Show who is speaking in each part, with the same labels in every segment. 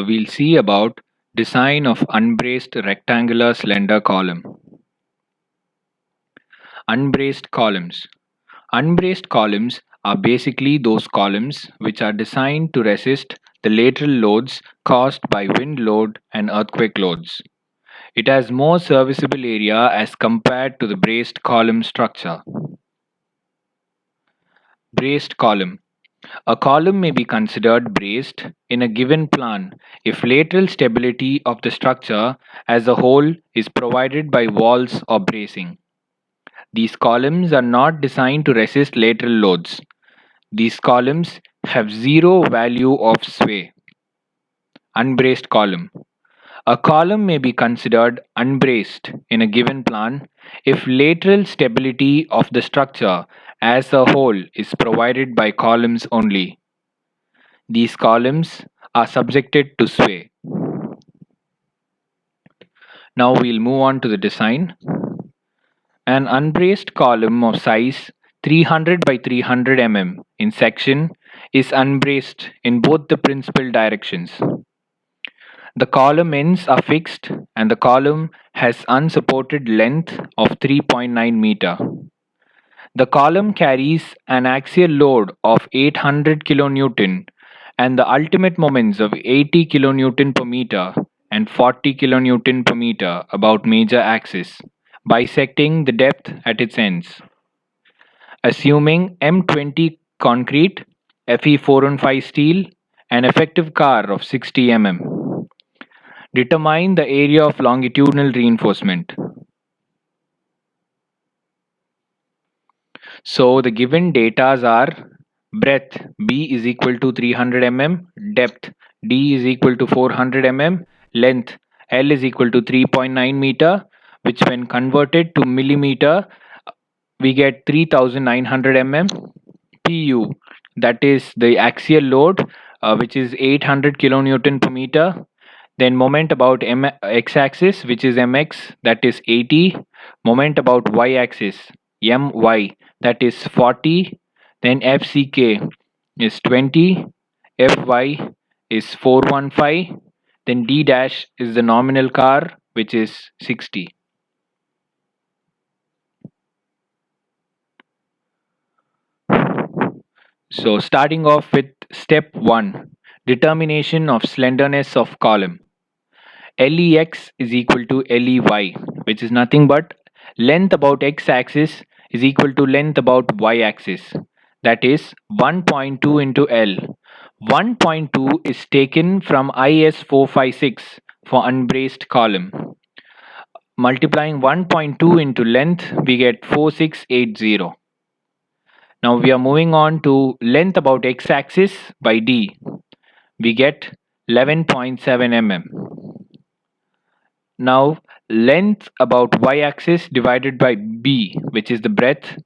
Speaker 1: we'll see about design of unbraced rectangular slender column. Unbraced columns. Unbraced columns are basically those columns which are designed to resist the lateral loads caused by wind load and earthquake loads. It has more serviceable area as compared to the braced column structure. Braced column. A column may be considered braced in a given plan if lateral stability of the structure as a whole is provided by walls or bracing. These columns are not designed to resist lateral loads. These columns have zero value of sway. Unbraced column. A column may be considered unbraced in a given plan if lateral stability of the structure as a whole is provided by columns only. These columns are subjected to sway. Now we'll move on to the design. An unbraced column of size 300 by 300 mm in section is unbraced in both the principal directions. The column ends are fixed and the column has unsupported length of 3.9 meter. The column carries an axial load of 800 kN and the ultimate moments of 80 kN per meter and 40 kN per meter about major axis, bisecting the depth at its ends. Assuming M20 concrete, Fe415 steel, an effective car of 60 mm. Determine the area of longitudinal reinforcement. So the given datas are breadth B is equal to 300 mm, depth D is equal to 400 mm, length L is equal to 3.9 meter, which when converted to millimeter, we get 3900 mm. PU, that is the axial load, which is 800 kilonewton per meter. Then moment about x-axis, which is mx, that is 80. Moment about y-axis, my, that is 40. Then fck is 20. Fy is 415. Then d dash is the nominal car, which is 60. So starting off with step 1, determination of slenderness of column. Lex is equal to Ley, which is nothing but length about x-axis is equal to length about y-axis. That is 1.2 into L. 1.2 is taken from IS456 for unbraced column. Multiplying 1.2 into length, we get 4680. Now we are moving on to length about x-axis by D. We get 11.7 mm. Now length about y-axis divided by B, which is the breadth,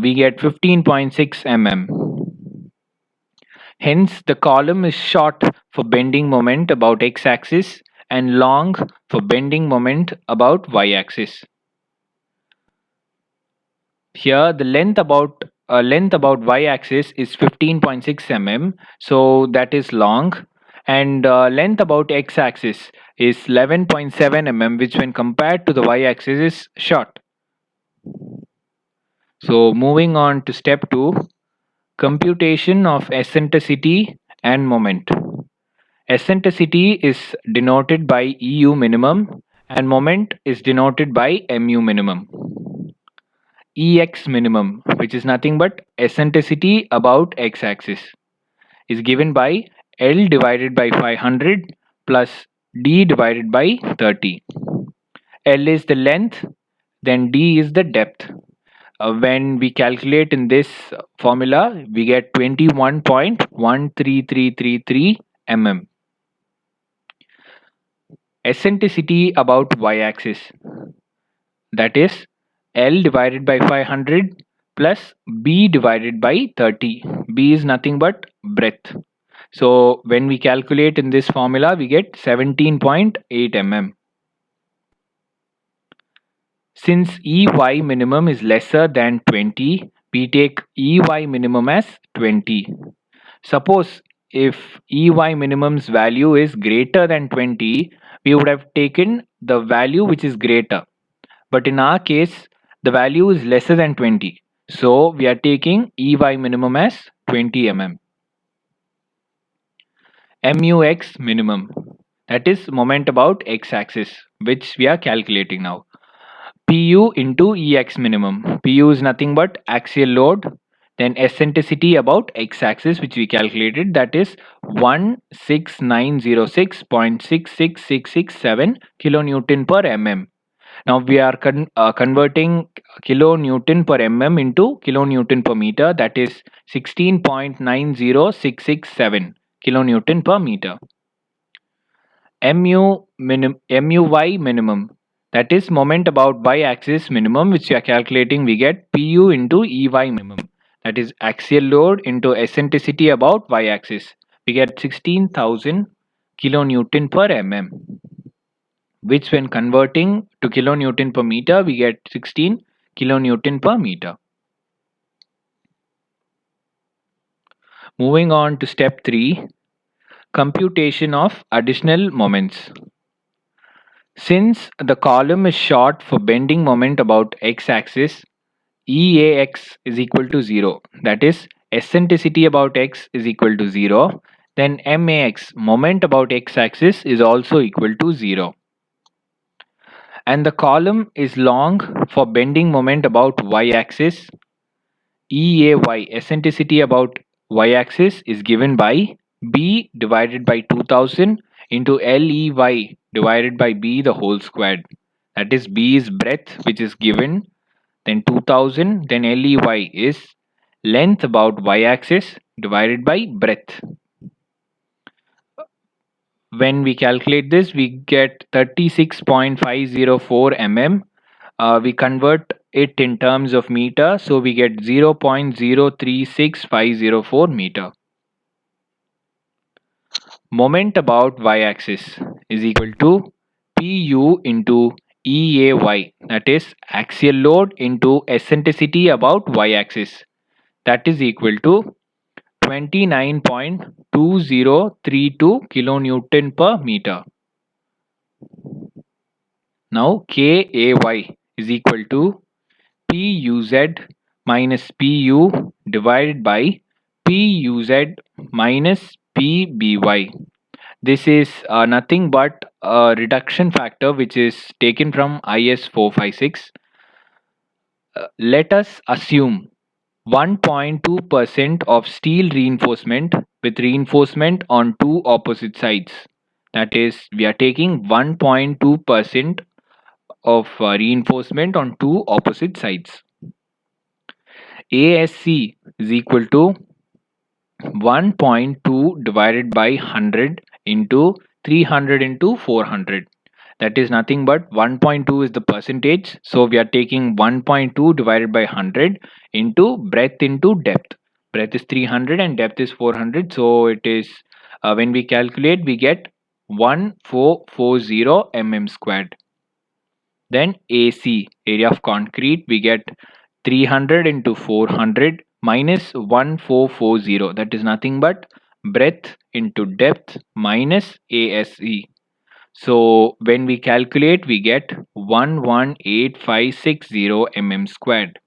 Speaker 1: we get 15.6 mm. Hence the column is short for bending moment about x-axis and long for bending moment about y-axis. Here the length about y-axis is 15.6 mm, so that is long, and length about x-axis is 11.7 mm, which when compared to the y-axis is short. So moving on to step 2, computation of eccentricity and moment. Eccentricity is denoted by EU minimum and moment is denoted by MU minimum. Ex minimum, which is nothing but eccentricity about x-axis, is given by L divided by 500 plus D divided by 30. L is the length, then D is the depth. When we calculate in this formula, we get 21.13333 mm. Eccentricity about y-axis, that is L divided by 500 plus B divided by 30. B is nothing but breadth. So when we calculate in this formula, we get 17.8 mm. Since EY minimum is lesser than 20, we take EY minimum as 20. Suppose if EY minimum's value is greater than 20, we would have taken the value which is greater. But in our case, the value is lesser than 20. So we are taking EY minimum as 20 mm. MUX minimum, that is moment about x-axis, which we are calculating now. PU into EX minimum. PU is nothing but axial load, then eccentricity about x-axis, which we calculated, that is 16906.66667 kilonewton per mm. Now we are converting kilonewton per mm into kilonewton per meter, that is 16.90667 kilonewton per meter. MUY minimum, that is moment about y-axis minimum, which we are calculating. We get PU into EY minimum, that is axial load into eccentricity about y-axis. We get 16,000 kilonewton per mm, which when converting to kilonewton per meter, we get 16 kilonewton per meter. Moving on to step 3, computation of additional moments. Since the column is short for bending moment about x-axis, EAX is equal to 0, that is eccentricity about x is equal to 0, then MAX, moment about x-axis, is also equal to 0. And the column is long for bending moment about y-axis. EAY, eccentricity about y-axis, is given by B divided by 2000 into LEY divided by B the whole squared. That is B is breadth, which is given, then 2000, then LEY is length about y-axis divided by breadth. When we calculate this, we get 36.504 mm. We convert it in terms of meter, so we get 0.036504 meter. Moment about y-axis is equal to PU into EAY, that is axial load into eccentricity about y-axis, that is equal to 29.2032 kilonewton per meter. Now KAY is equal to PUZ minus PU divided by PUZ minus PBY. This is nothing but a reduction factor which is taken from IS 456. Let us assume 1.2% of steel reinforcement with reinforcement on two opposite sides. That is, we are taking 1.2% of reinforcement on two opposite sides. ASC is equal to 1.2 divided by 100 into 300 into 400. That is nothing but 1.2 is the percentage. So we are taking 1.2 divided by 100 into breadth into depth. Breadth is 300 and depth is 400. So it is, when we calculate, we get 1440 mm squared. Then AC, area of concrete, we get 300 into 400 minus 1440. That is nothing but breadth into depth minus ASE. So when we calculate, we get 118560 mm squared.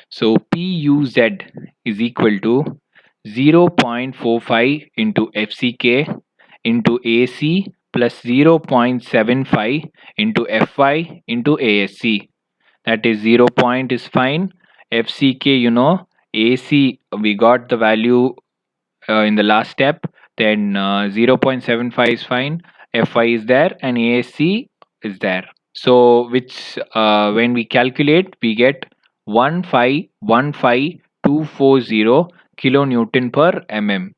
Speaker 1: So PUZ is equal to 0.45 into FCK into AC plus 0.75 into Fy into ASC. That is 0 point is fine. FCK, you know, AC, we got the value in the last step. Then 0.75 is fine. Fy is there and ASC is there. So which when we calculate, we get 1515240 kilonewton per mm.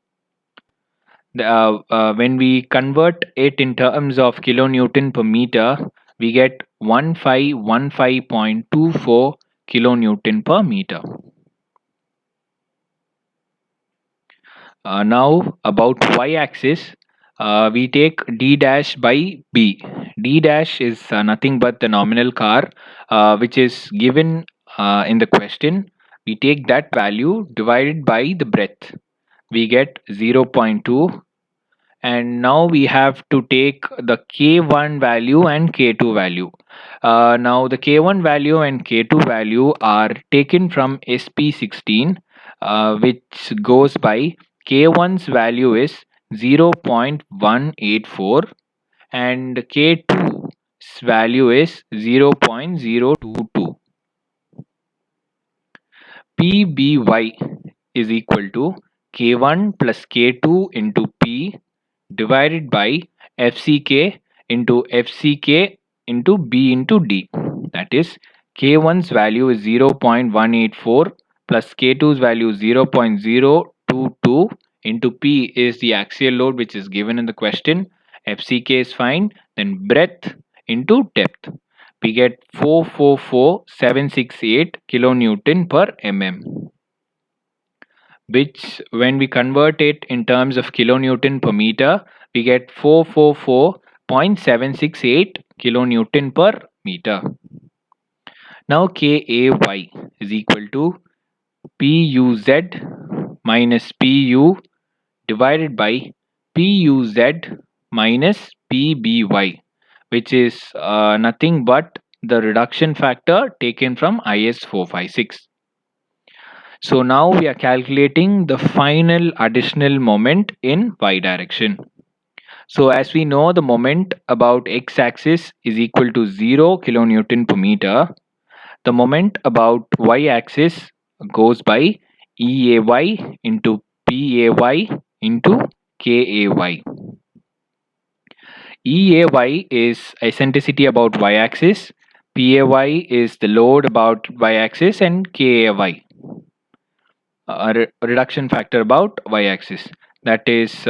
Speaker 1: When we convert it in terms of kilonewton per meter, we get 1515.24 kilonewton per meter. Now about y-axis, we take d dash by b. D dash is nothing but the nominal car which is given in the question. we take that value divided by the breadth. We get 0.2, and now we have to take the K1 value and K2 value. Now the K1 value and K2 value are taken from SP16, which goes by K1's value is 0.184 and K2's value is 0.022. PBY is equal to K1 plus K2 into P divided by FCK into FCK into B into D. That is, K1's value is 0.184 plus K2's value is 0.022 into P is the axial load which is given in the question. FCK is fine. Then breadth into depth. We get 444,768 kilonewton per mm, which when we convert it in terms of kilonewton per meter, we get 444.768 kilonewton per meter. Now Kay is equal to Puz minus Pu divided by Puz minus Pby, which is nothing but the reduction factor taken from IS 456. So now we are calculating the final additional moment in y direction. So as we know, the moment about x-axis is equal to 0 kilonewton per meter. The moment about y-axis goes by EAY into PAY into KAY. EAY is eccentricity about y-axis, PAY is the load about y-axis, and KAY reduction factor about y-axis. That is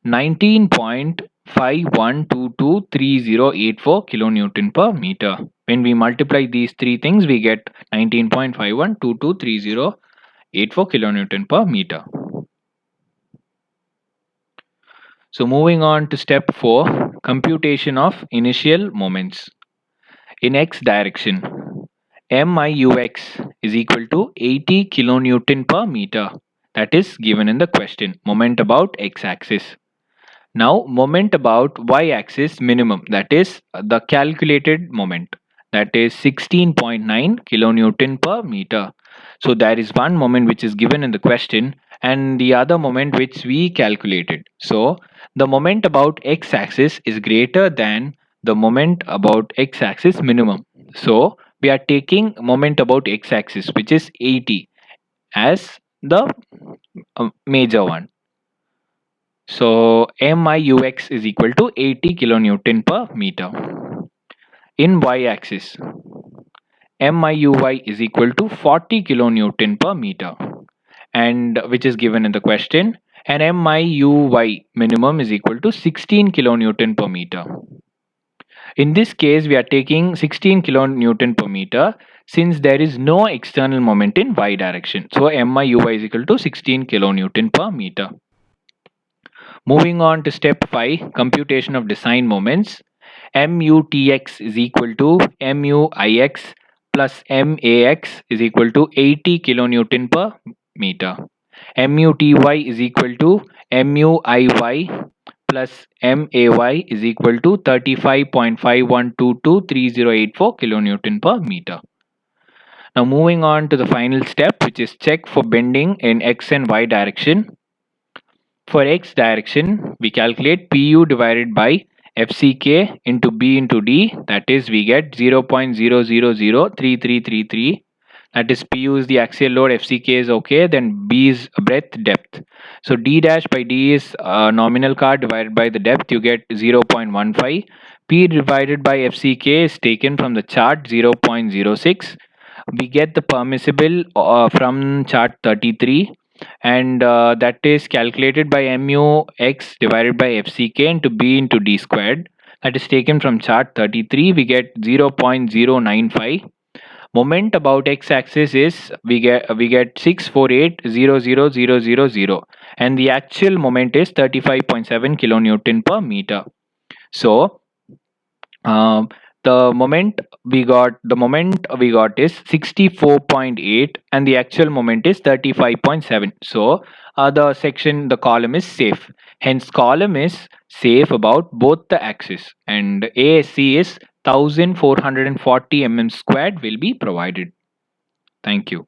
Speaker 1: 19.51223084 kilonewton per meter. When we multiply these three things, we get 19.51223084 kilonewton per meter. So moving on to step 4, computation of initial moments. In x direction, MIUX is equal to 80 kilonewton per meter. That is given in the question. Moment about x-axis. Now moment about y-axis minimum, that is the calculated moment, that is 16.9 kilonewton per meter. So there is one moment which is given in the question and the other moment which we calculated. So the moment about x-axis is greater than the moment about x-axis minimum. So we are taking moment about x-axis, which is 80, as the major one. So MIUX is equal to 80 kilonewton per meter. In y-axis, MIUY is equal to 40 kilonewton per meter, and which is given in the question, and MIUY minimum is equal to 16 kilonewton per meter. In this case, we are taking 16 kilonewton per meter since there is no external moment in y direction. So MIUY is equal to 16 kilonewton per meter. Moving on to step 5, computation of design moments. MUTX is equal to MUIX plus MAX is equal to 80 kilonewton per meter. MUTY is equal to MUIY plus MAY is equal to 35.51223084 kilonewton per meter. Now moving on to the final step, which is check for bending in x and y direction. For x direction, we calculate Pu divided by FCK into B into D. That is, we get 0.0003333. That is, Pu is the axial load, FCK is okay, then B is breadth, depth. So D dash by D is nominal car divided by the depth, you get 0.15. P divided by FCK is taken from the chart 0.06. We get the permissible from chart 33, and that is calculated by MUX divided by FCK into B into D squared. That is taken from chart 33. We get 0.095. Moment about x-axis is we get 648,000,000, and the actual moment is 35.7 kilonewton per meter. So the moment we got is 64.8 and the actual moment is 35.7. So the column is safe. Hence column is safe about both the axes, and ASC is 1440 mm squared will be provided. Thank you.